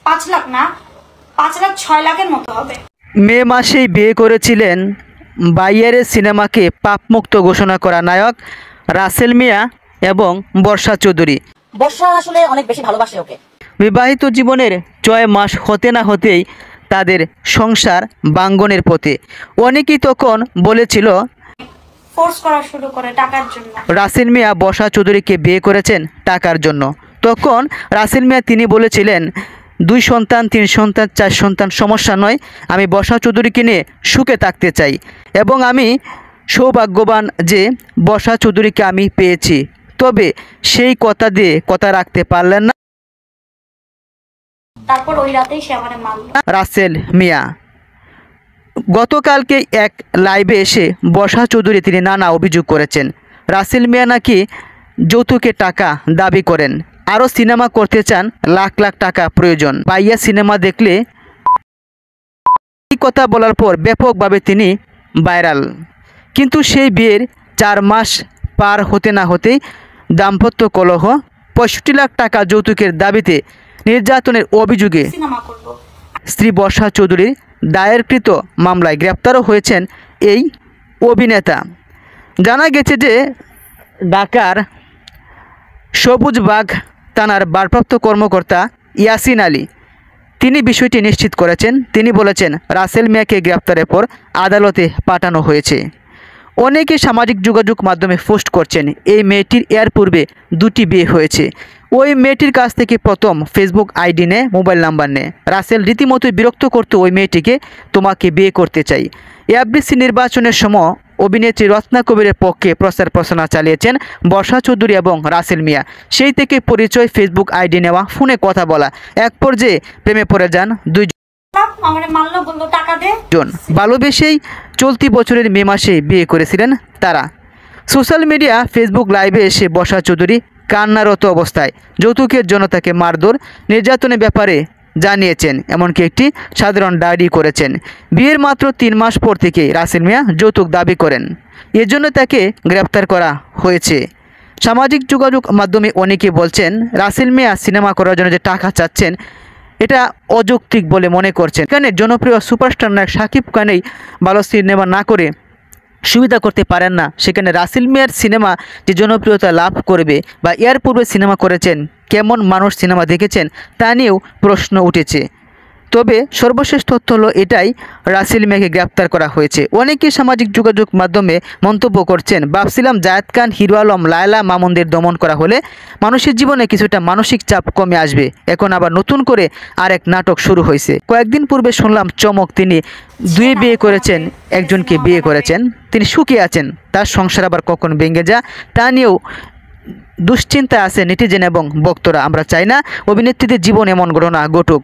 5 লাখ না, 5 লাখ 6 লাখের মতো হবে। মে মাসেই বিয়ে করেছিলেন বাইয়ারে সিনেমাকে পাপমুক্ত ঘোষণা করা নায়ক রাসেল মিয়া এবং বর্ষা চৌধুরী। বর্ষা আসলে অনেক বেশি ভালোবাসে ওকে। বিবাহিত জীবনের 6 মাস হতে না হতেই তাদের সংসার ভাঙ্গনের পথে। অনেকেই তখন বলেছিল ফোর্স করা শুরু করে টাকার জন্য। রাসেল মিয়া বর্ষা চৌধুরীকে বিয়ে করেছেন টাকার জন্য। তখন রাসেল মিয়া তিনি বলেছিলেন 2 সন্তান 3 সন্তান 4 সন্তান সমস্যা নয়, আমি বর্ষা চৌধুরীকে নিয়ে সুখে থাকতে চাই এবং আমি সৌভাগ্যবান যে বর্ষা চৌধুরীকে আমি পেয়েছি। তবে সেই কথা দিয়ে কথা রাখতে পারলেন না তারপর ওই রাতেই সে আমারে মারলো। রাসেল মিয়া গতকালকে এক লাইভে এসে বর্ষা চৌধুরী তিনি নানা অভিযোগ করেছেন। রাসেল মিয়া নাকি যৌতুকে টাকা দাবি করেন, আরও সিনেমা করতে চান, লাখ লাখ টাকা প্রয়োজন। বাইয়া সিনেমা দেখলে এই কথা বলার পর ব্যাপকভাবে তিনি ভাইরাল। কিন্তু সেই বিয়ের 4 মাস পার হতে না হতেই দাম্পত্য কলহ, 65 লাখ টাকা যৌতুকের দাবিতে নির্যাতনের অভিযোগে সিনেমা করব। স্ত্রী বর্ষা চৌধুরীর দায়েরকৃত মামলায় গ্রেপ্তারও হয়েছেন এই অভিনেতা। জানা গেছে যে ঢাকার সবুজবাগ থানার ভারপ্রাপ্ত কর্মকর্তা ইয়াসিন আলী তিনি বিষয়টি নিশ্চিত করেছেন। তিনি বলেছেন রাসেল মিয়াকে গ্রেপ্তারের পর আদালতে পাঠানো হয়েছে। অনেকে সামাজিক যোগাযোগ মাধ্যমে পোস্ট করছেন এই মেয়েটির এর পূর্বে 2টি বিয়ে হয়েছে। ওই মেয়েটির কাছ থেকে প্রথম ফেসবুক আইডি নেয়, মোবাইল নাম্বার নেয়। রাসেল রীতিমতোই বিরক্ত করতো ওই মেয়েটিকে, তোমাকে বিয়ে করতে চাই। এফডিসি নির্বাচনের সময় অভিনেত্রী রত্না কবিরের পক্ষে প্রচার প্রচারণা চালিয়েছেন বর্ষা চৌধুরী এবং রাসেল মিয়া। সেই থেকে পরিচয়, ফেসবুক আইডি নেওয়া, ফোনে কথা বলা, এক পর্যায়ে প্রেমে পড়ে যান দুইজন। আমারে মারলো, বললো টাকা দে। ভালোবেসেই চলতি বছরের মে মাসে বিয়ে করেছিলেন তারা। সোশ্যাল মিডিয়া ফেসবুক লাইভে এসে বর্ষা চৌধুরী কান্নারত অবস্থায় যৌতুকের জন্য তাকে মারধর নির্যাতনের ব্যাপারে জানিয়েছেন, এমনকি একটি সাধারণ ডায়েরি করেছেন। বিয়ের মাত্র 3 মাস পর থেকে রাসেল মিয়া যৌতুক দাবি করেন, এজন্য তাকে গ্রেপ্তার করা হয়েছে। সামাজিক যোগাযোগ মাধ্যমে অনেকে বলছেন রাসেল মিয়া সিনেমা করার জন্য যে টাকা চাচ্ছেন এটা অযৌক্তিক বলে মনে করছেন। এখানে জনপ্রিয় সুপারস্টার নায়ক শাকিব খানেই ভালো সিনেমা না করে সুবিধা করতে পারেন না, সেখানে রাসেল মিয়ার সিনেমা যে জনপ্রিয়তা লাভ করবে বা এর পূর্বে সিনেমা করেছেন কেমন মানুষ সিনেমা দেখেছেন তা নিয়েও প্রশ্ন উঠেছে। তবে সর্বশেষ তথ্য হলো এটাই, রাসেল মিয়াকে গ্রেপ্তার করা হয়েছে। অনেকেই সামাজিক যোগাযোগ মাধ্যমে মন্তব্য করছেন, ভাবছিলাম জায়েদ খান, হিরো আলম, লায়লা মামুনদের দমন করা হলে মানুষের জীবনে কিছুটা মানসিক চাপ কমে আসবে। এখন আবার নতুন করে আরেক নাটক শুরু হয়েছে। কয়েকদিন পূর্বে শুনলাম চমক, তিনি 2 বিয়ে করেছেন, একজনকে বিয়ে করেছেন, তিনি সুখী আছেন, তার সংসার আবার কখন ভেঙে যা তা নিয়েও দুশ্চিন্তায় আছে নেটিজেন এবং ভক্তরা। আমরা চাই না অভিনেত্রীদের জীবন এমন ঘটনা ঘটুক।